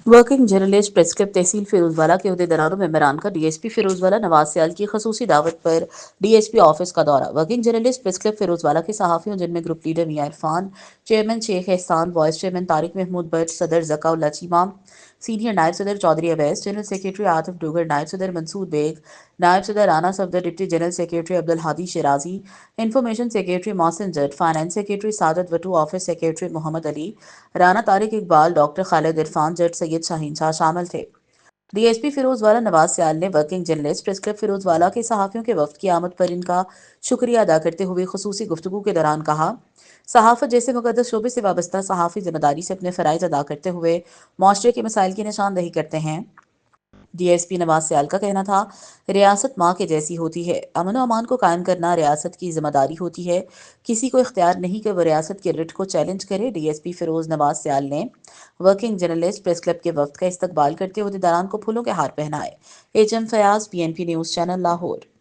Working journalist press club تحصیل فیروزوالہ کے عہدیداروں ممبران کا D S P Ferozwala Nawaz سیال کی خصوصی دعوت پر ڈی ایس پی آفس کا دورہ۔ ورکنگ جرنلسٹ پریس کلب فیروزوالہ کے صحافیوں جن میں گروپ لیڈر میاں Irfan, chairman Sheikh Ehsan, vice chairman Tariq Mahmood Butt, صدر ذکا اللہ چیمہ، سینئر نائب صدر چودھری اویس، جنرل سیکریٹری عاطف ڈوگر، نائب صدر منصور بیگ، نائب صدر Rana Safdar, deputy general secretary Abdulhadi Shirazi, information secretary Mohsin Jatt, finance secretary Saadat Wattoo, office secretary Muhammad Ali, Rana Tariq Iqbal, doctor Khalid Irfan, Jatt Syed Shaheen Shah شامل تھے۔ D S P Ferozwala Nawaz Sial نے ورکنگ جرنلسٹ پریس کلب فیروزوالہ کے صحافیوں کے وفد کی آمد پر ان کا شکریہ ادا کرتے ہوئے خصوصی گفتگو کے دوران کہا، صحافت جیسے مقدس شعبے سے وابستہ صحافی ذمہ داری سے اپنے فرائض ادا کرتے ہوئے معاشرے کے مسائل کی نشاندہی کرتے ہیں۔ ڈی ایس پی نواز سیال کا کہنا تھا، ریاست ماں کے جیسی ہوتی ہے، امن و امان کو قائم کرنا ریاست کی ذمہ داری ہوتی ہے، کسی کو اختیار نہیں کہ وہ ریاست کے رٹ کو چیلنج کرے۔ ڈی ایس پی فیروز نواز سیال نے ورکنگ جرنلسٹ پریس کلب کے وفد کا استقبال کرتے ہوئے عہدیداران کو پھولوں کے ہار پہنائے۔ H M Fayyaz, P N P news channel, Lahore.